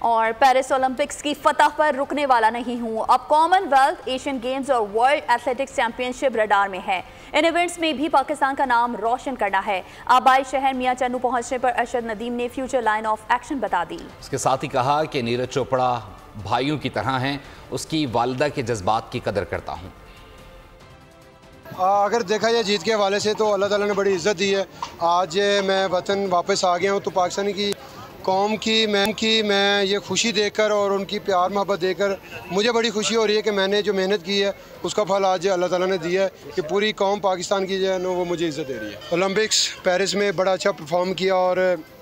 और Paris Olympics की फतह पर रुकने वाला नहीं हूं। अब कॉमनवेल्थ, एशियन गेम्स और वर्ल्ड एथलेटिक्स चैंपियनशिप रडार में है। इन इवेंट्स में भी पाकिस्तान का नाम रोशन करना है। आबाई शहर मियां चन्नू पहुंचने पर अरशद नदीम ने फ्यूचर लाइन ऑफ एक्शन बता दी। इसके साथ ही कहा कि नीरज चोपड़ा भाइयों की तरह हैं, उसकी वालिदा के जज्बात की कदर करता हूं। अगर देखा जाए जीत के हवाले से तो अल्लाह ताला ने बड़ी इज़्ज़त दी है। आज मैं वतन वापस आ गया हूँ तो पाकिस्तानी की कौम की मैं ये खुशी देखकर और उनकी प्यार मोहब्बत देखकर मुझे बड़ी खुशी हो रही है कि मैंने जो मेहनत की है उसका फल आज अल्लाह ताला ने दिया है कि पूरी कौम पाकिस्तान की जो है ना वो मुझे इज़्ज़त दे रही है। ओलंपिक्स पेरिस में बड़ा अच्छा परफॉर्म किया और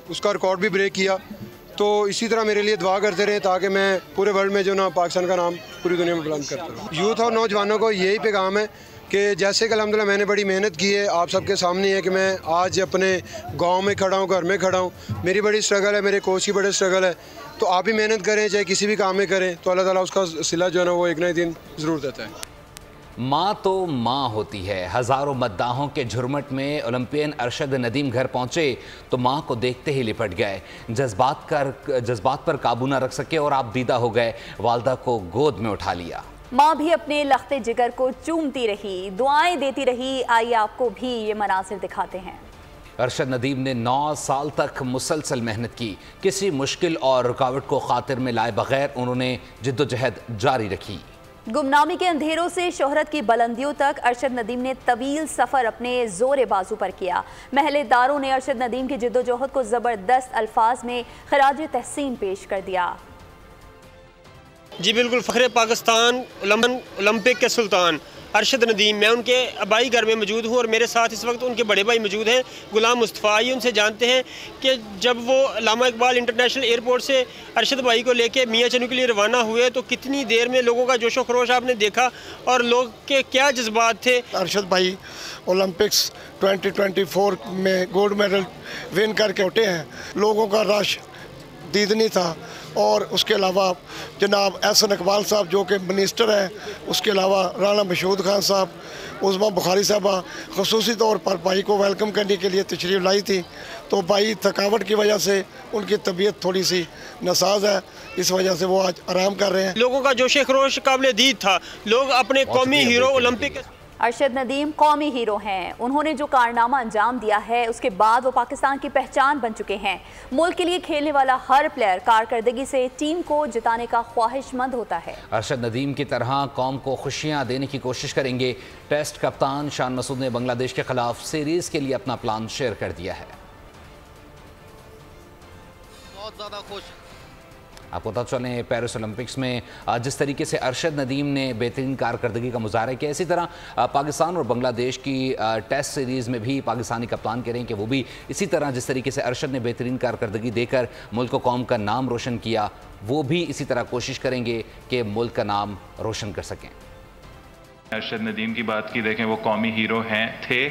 उसका रिकॉर्ड भी ब्रेक किया, तो इसी तरह मेरे लिए दुआ करते रहे ताकि मैं पूरे वर्ल्ड में जो ना पाकिस्तान का नाम पूरी दुनिया में बुलंद करता रहूँ। यूथ और नौजवानों को यही पैगाम है कि जैसे कि अल्हम्दुलिल्लाह मैंने बड़ी मेहनत की है, आप सबके सामने है कि मैं आज अपने गांव में खड़ा हूँ, घर में खड़ा हूँ। मेरी बड़ी स्ट्रगल है, मेरे कोच की बड़ी स्ट्रगल है, तो आप भी मेहनत करें, चाहे किसी भी काम में करें तो अल्लाह ताला उसका सिला जो है ना वो एक ना एक दिन ज़रूर देता है। माँ तो माँ होती है। हज़ारों मद्दाहों के झुरमट में ओलंपियन अरशद नदीम घर पहुँचे तो माँ को देखते ही लिपट गए। जज्बात पर काबू ना रख सके और आप दीदा हो गए। वालदा को गोद में उठा लिया। माँ भी अपने लख्ते जिगर को चूमती रही, दुआएं देती रही। आइए आपको भी ये मनासिर दिखाते हैं। अरशद नदीम ने 9 साल तक मुसलसल मेहनत की। किसी मुश्किल और रुकावट को खातिर में लाए बगैर उन्होंने जिद्दोजहद जारी रखी। गुमनामी के अंधेरों से शोहरत की बुलंदियों तक अरशद नदीम ने तवील सफ़र अपने जोर बाजू पर किया। महलेदारों ने अरशद नदीम की जिद्दोजहद को ज़बरदस्त अल्फाज में खराज तहसीन पेश कर दिया। जी बिल्कुल, फ़ख्रे पाकिस्तान ओलंपिक के सुल्तान अरशद नदीम, मैं उनके आबाई घर में मौजूद हूँ और मेरे साथ इस वक्त उनके बड़े भाई मौजूद हैं गुलाम मुस्तफ़ा। ये उनसे जानते हैं कि जब वो अल्लामा इकबाल इंटरनेशनल एयरपोर्ट से अरशद भाई को लेके मियां चन्नू के लिए रवाना हुए तो कितनी देर में लोगों का जोशो खरोश आपने देखा और लोग के क्या जज्बात थे? अरशद भाई ओलंपिक्स 2024 में गोल्ड मेडल विन करके उठे हैं। लोगों का रश दीदनी था और उसके अलावा जनाब एहसन इकबाल साहब जो कि मिनिस्टर हैं, उसके अलावा राना मशहूद खान साहब, उज़मा बुखारी साहबा ख़ुसूसी तौर पर भाई को वेलकम करने के लिए तशरीफ़ लाई थी। तो भाई थकावट की वजह से उनकी तबीयत थोड़ी सी नासाज है, इस वजह से वो आज आराम कर रहे हैं। लोगों का जोश खरोश काबिल दीद था। लोग अपने कौमी हीरो ओलंपिक अरशद नदीम कौमी हीरो हैं। उन्होंने जो कारनामा अंजाम दिया है उसके बाद वो पाकिस्तान की पहचान बन चुके हैं। मुल्क के लिए खेलने वाला हर प्लेयर कारकर्दगी से टीम को जिताने का ख्वाहिशमंद होता है। अरशद नदीम की तरह कौम को खुशियां देने की कोशिश करेंगे। टेस्ट कप्तान शान मसूद ने बांग्लादेश के खिलाफ सीरीज के लिए अपना प्लान शेयर कर दिया है। बहुत ज़्यादा खुश। आपको पता चलें पेरिस ओलंपिक्स में जिस तरीके से अरशद नदीम ने बेहतरीन कारकर्दगी का मुजाहरा किया, इसी तरह पाकिस्तान और बांग्लादेश की टेस्ट सीरीज़ में भी पाकिस्तानी कप्तान कह रहे हैं कि वो भी इसी तरह जिस तरीके से अरशद ने बेहतरीन कारकर्दगी देकर मुल्क को कौम का नाम रोशन किया, वो भी इसी तरह कोशिश करेंगे कि मुल्क का नाम रोशन कर सकें। अरशद नदीम की बात की देखें, वो कौमी हीरो थे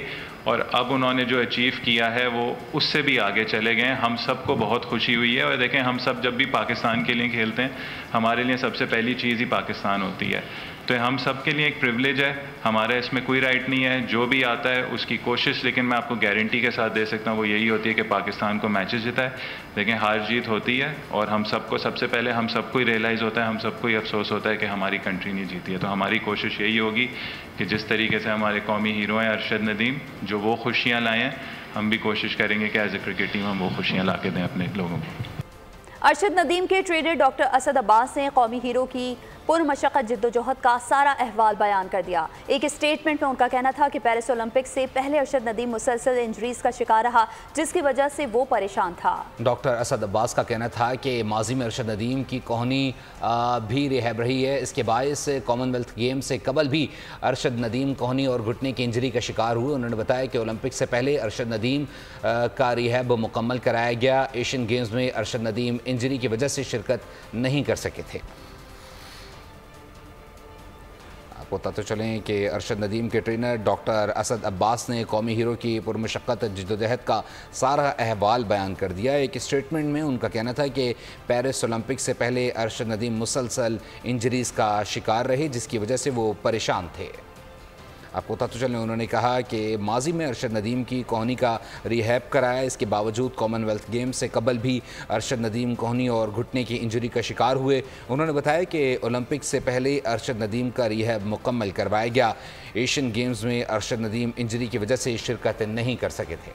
और अब उन्होंने जो अचीव किया है वो उससे भी आगे चले गए। हम सबको बहुत खुशी हुई है और देखें हम सब जब भी पाकिस्तान के लिए खेलते हैं हमारे लिए सबसे पहली चीज़ ही पाकिस्तान होती है, तो हम सब के लिए एक प्रिविलेज है। हमारा इसमें कोई राइट नहीं है, जो भी आता है उसकी कोशिश, लेकिन मैं आपको गारंटी के साथ दे सकता हूँ वो यही होती है कि पाकिस्तान को मैचेस जिताए। लेकिन हार जीत होती है और हम सबको सबसे पहले हम सबको ही रियलाइज़ होता है, हम सबको ही अफसोस होता है कि हमारी कंट्री नहीं जीती है। तो हमारी कोशिश यही होगी कि जिस तरीके से हमारे कौमी हीरो हैं अरशद नदीम, जो वो खुशियाँ लाए हैं, हम भी कोशिश करेंगे कि एज ए क्रिकेट टीम हम वो खुशियाँ ला के दें अपने लोगों को। अरशद नदीम के ट्रेनर डॉक्टर असद अब्बास ने कौमी हीरो की पुरमशक्कत जिद्दोजहद का सारा अहवाल बयान कर दिया। एक स्टेटमेंट में उनका कहना था कि पेरिस ओलंपिक से पहले अरशद नदीम मुसलसल इंजरीज का शिकार रहा, जिसकी वजह से वो परेशान था। डॉक्टर असद अब्बास का कहना था कि माजी में अरशद नदीम की कोहनी भी रिहैब रही है। इसके बायस कॉमनवेल्थ गेम से कबल भी अरशद नदीम कोहनी और घुटने की इंजरी का शिकार हुए। उन्होंने बताया कि ओलंपिक से पहले अरशद नदीम का रिहैब मुकम्मल कराया गया। एशियन गेम्स में अरशद नदीम इंजरी की वजह से शिरकत नहीं कर सके थे। आपको बताते चलें कि अरशद नदीम के ट्रेनर डॉक्टर असद अब्बास ने कौमी हीरो की पुरमशक्कत जिद्दोजहद का सारा अहवाल बयान कर दिया। एक स्टेटमेंट में उनका कहना था कि पेरिस ओलंपिक से पहले अरशद नदीम मुसलसल इंजरीज़ का शिकार रहे, जिसकी वजह से वो परेशान थे। आपको पता तो चले उन्होंने कहा कि माजी में अरशद नदीम की कोहनी का रिहैब कराया। इसके बावजूद कॉमनवेल्थ गेम्स से कबल भी अरशद नदीम कोहनी और घुटने की इंजरी का शिकार हुए। उन्होंने बताया कि ओलंपिक से पहले अरशद नदीम का रिहैब मुकम्मल करवाया गया। एशियन गेम्स में अरशद नदीम इंजरी की वजह से शिरकत नहीं कर सके थे।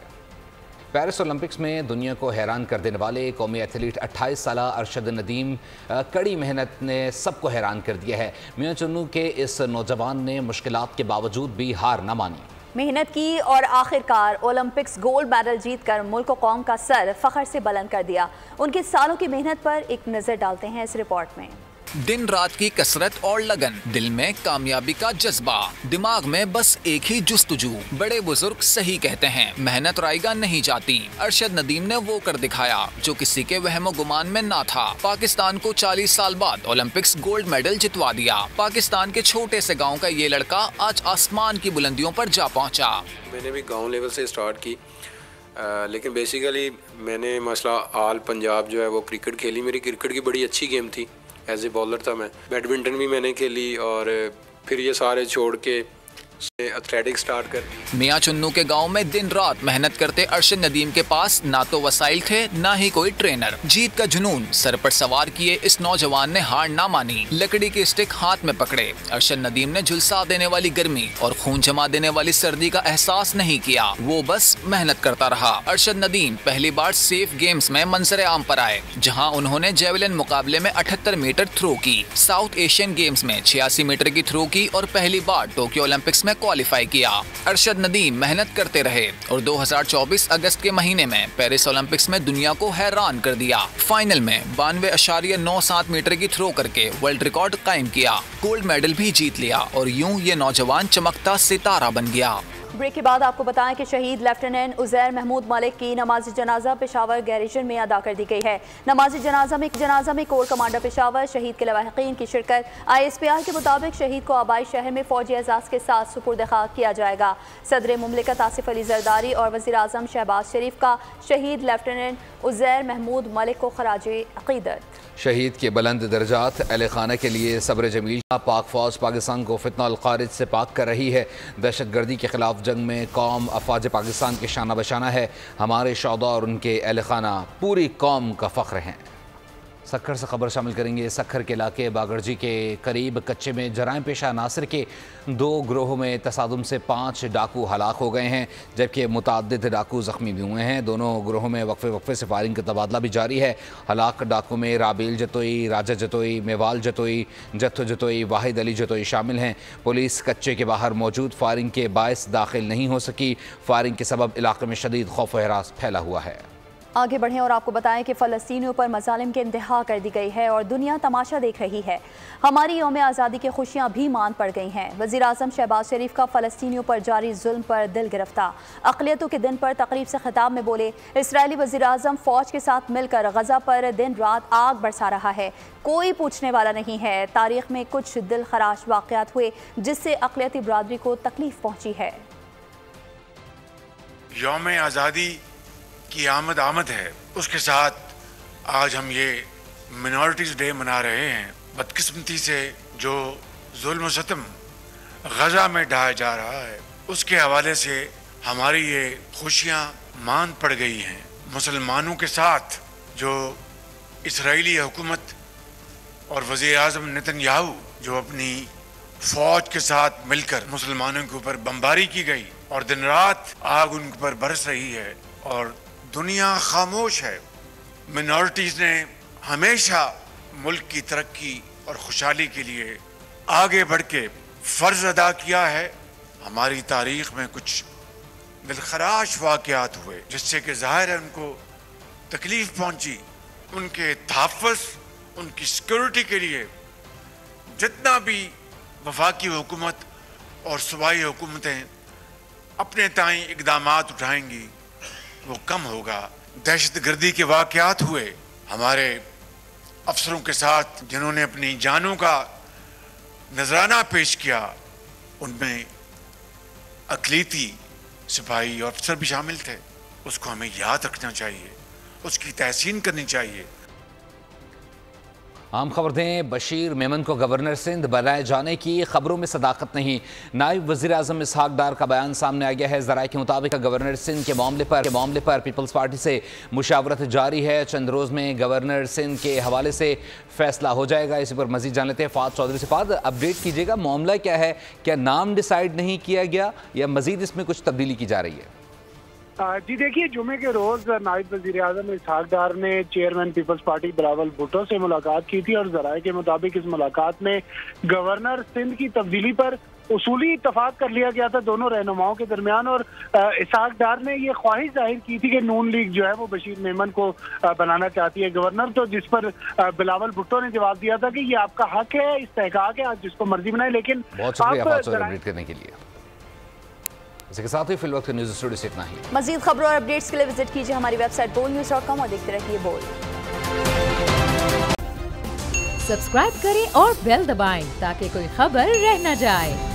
पेरिस ओलंपिक्स में दुनिया को हैरान कर देने वाले कौमी एथलीट 28 साला अरशद नदीम कड़ी मेहनत ने सबको हैरान कर दिया है। मियां चुन्नू के इस नौजवान ने मुश्किलात के बावजूद भी हार न मानी, मेहनत की और आखिरकार ओलंपिक्स गोल्ड मेडल जीतकर मुल्क और कौम का सर फख्र से बुलंद कर दिया। उनके सालों की मेहनत पर एक नज़र डालते हैं इस रिपोर्ट में। दिन रात की कसरत और लगन, दिल में कामयाबी का जज्बा, दिमाग में बस एक ही जुस्तजू। बड़े बुजुर्ग सही कहते हैं, मेहनत रायगा नहीं जाती। अरशद नदीम ने वो कर दिखाया जो किसी के वहमो गुमान में ना था। पाकिस्तान को 40 साल बाद ओलंपिक्स गोल्ड मेडल जितवा दिया। पाकिस्तान के छोटे से गाँव का ये लड़का आज आसमान की बुलंदियों पर जा पहुँचा। मैंने भी गाँव लेवल से स्टार्ट की, लेकिन बेसिकली मैंने मसला ऑल पंजाब जो है वो क्रिकेट खेली। मेरी क्रिकेट की बड़ी अच्छी गेम थी, एज ए बॉलर था मैं। बैडमिंटन भी मैंने खेली और फिर ये सारे छोड़ के एथलेटिक स्टार्ट कर। मियां चुन्नू के गांव में दिन रात मेहनत करते अरशद नदीम के पास ना तो वसाइल थे ना ही कोई ट्रेनर। जीत का जुनून सर पर सवार किए इस नौजवान ने हार ना मानी। लकड़ी की स्टिक हाथ में पकड़े अरशद नदीम ने झुलसा देने वाली गर्मी और खून जमा देने वाली सर्दी का एहसास नहीं किया, वो बस मेहनत करता रहा। अरशद नदीम पहली बार सेफ गेम्स में मंजर आम पर आए, जहाँ उन्होंने जेवलिन मुकाबले में 78 मीटर थ्रो की। साउथ एशियन गेम्स में 86 मीटर की थ्रो की और पहली बार टोक्यो ओलंपिक्स में क्वालिफाई किया। अरशद नदीम मेहनत करते रहे और 2024 अगस्त के महीने में पेरिस ओलंपिक्स में दुनिया को हैरान कर दिया। फाइनल में 92.97 मीटर की थ्रो करके वर्ल्ड रिकॉर्ड कायम किया, गोल्ड मेडल भी जीत लिया और यूं ये नौजवान चमकता सितारा बन गया। ब्रेक के बाद आपको बताएं कि शहीद लेफ्टिनेंट उज़ैर महमूद मलिक की नमाज जनाजा पेशावर गैरिजन में अदा कर दी गई है। नमाज जनाजा में कोर कमांडर पेशावर शहीद के लवाहिकीन की शिरकत। ISPR के मुताबिक शहीद को आबाई शहर में फौजी एजाज के साथ सुपुर्द खाक किया जाएगा। सदर मुमलिकत आसिफ अली जरदारी और वज़ीर आज़म शहबाज शरीफ का शहीद लेफ्टिनेंट उज़ैर महमूद मलिक को खराजे अक़ीदत। शहीद के बुलंद दर्जात अहले खाना के लिए सब्र जमील। पाक फौज पाकिस्तान को फितना अल खारिज से पाक कर रही है। दहशतगर्दी के खिलाफ जंग में कौम अफवाज पाकिस्तान के शाना बशाना है। हमारे शौदा और उनके अहले खाना पूरी कौम का फ़ख्र हैं। सक्खर से खबर शामिल करेंगे। सक्खर के इलाके बागरजी के करीब कच्चे में जराइम पेशा नासिर के 2 ग्रोहों में तसादुम से 5 डाकू हलाक हो गए हैं, जबकि मुतअद्दिद डाकू ज़ख्मी भी हुए हैं। दोनों ग्रोहों में वक्फे से फायरिंग का तबादला भी जारी है। हलाक डाकू में राबील जतोई, राजा जतोई, मेवाल जतोई, जत्थो जतोई, वाहिद अली जतोई शामिल हैं। पुलिस कच्चे के बाहर मौजूद फायरिंग के बायस दाखिल नहीं हो सकी। फायरिंग के सबब इलाके में शदीद खौफ व हरास फैला हुआ है। आगे बढ़ें और आपको बताएं कि फ़लस्तीनियों पर मज़ालिम के इंतहा कर दी गई है और दुनिया तमाशा देख रही है। हमारी यौम आज़ादी की खुशियां भी मान पड़ गई हैं। वज़ीर आज़म शहबाज शरीफ का फ़लस्तीनियों पर जारी जुल्म पर दिल गिरफ्तार। अक़लियतों के दिन पर तकरीब से खिताब में बोले, इसराइली वज़ीर आज़म फ़ौज के साथ मिलकर गज़ा पर दिन रात आग बरसा रहा है, कोई पूछने वाला नहीं है। तारीख़ में कुछ दिल खराश वाक़यात हुए जिससे अक़लियती बरादरी को तकलीफ़ पहुँची है। यौम आज़ादी की आमद है, उसके साथ आज हम ये मिनॉरिटीज़ डे मना रहे हैं। बदकिस्मती से जो जुल्म सतम गज़ा में ढाया जा रहा है, उसके हवाले से हमारी ये खुशियाँ मान पड़ गई हैं। मुसलमानों के साथ जो इसराइली हुकूमत और वज़ीर आज़म नेतन्याहू जो अपनी फ़ौज के साथ मिलकर मुसलमानों के ऊपर बमबारी की गई और दिन रात आग उन पर बरस रही है और दुनिया खामोश है। मिनॉरिटीज़ ने हमेशा मुल्क की तरक्की और खुशहाली के लिए आगे बढ़ के फ़र्ज़ अदा किया है। हमारी तारीख़ में कुछ दिलखराश वाक़यात हुए जिससे कि ज़ाहिर है उनको तकलीफ़ पहुंची। उनके तहफ़्फ़ुज़, उनकी सिक्योरिटी के लिए जितना भी वफाकी हुकूमत और सूबाई हुकूमतें अपने ताईं इक़दामात उठाएंगी वो कम होगा। दहशतगर्दी के वाक़यात हुए हमारे अफसरों के साथ जिन्होंने अपनी जानों का नजराना पेश किया, उनमें अक़लीती सिपाही और अफसर भी शामिल थे। उसको हमें याद रखना चाहिए, उसकी तहसीन करनी चाहिए। आम खबर दें, बशीर मेमन को गवर्नर सिंध बनाए जाने की खबरों में सदाकत नहीं। नायब वज़ीर आज़म इसहाक डार का बयान सामने आ गया है। ज़राए के मुताबिक गवर्नर सिंध के मामले पर पीपल्स पार्टी से मुशावरत जारी है। चंद रोज़ में गवर्नर सिंध के हवाले से फैसला हो जाएगा। इसी पर मज़ीद जान लेते हैं फ़ाद चौधरी से। फ़ाद, अपडेट कीजिएगा, मामला क्या है? क्या नाम डिसाइड नहीं किया गया या मज़ीद इसमें कुछ तब्दीली की जा रही है? जी देखिए, जुमे के रोज नायब वज़ीर आज़म इसहाक डार ने चेयरमैन पीपल्स पार्टी बिलावल भुट्टो से मुलाकात की थी और ज़राए के मुताबिक इस मुलाकात में गवर्नर सिंध की तब्दीली पर उसूली इत्तफाक कर लिया गया था दोनों रहनुमाओं के दरमियान। और इसहाक डार ने ये ख्वाहिश जाहिर की थी कि नून लीग जो है वो बशीर मेमन को बनाना चाहती है गवर्नर, तो जिस पर बिलावल भुट्टो ने जवाब दिया था कि ये आपका हक है, इस्तेहकाक है, आप जिसको मर्जी बनाए, लेकिन बहुत शुक्रिया करने के लिए। इसी के साथ ही फिल वक्त न्यूज़ स्टूडियो से इतना ही। मज़ीद खबरों और अपडेट्स के लिए विजिट कीजिए हमारी वेबसाइट bolnews.com और देखते रहिए बोल। सब्सक्राइब करें और बेल दबाएं ताकि कोई खबर रह न जाए।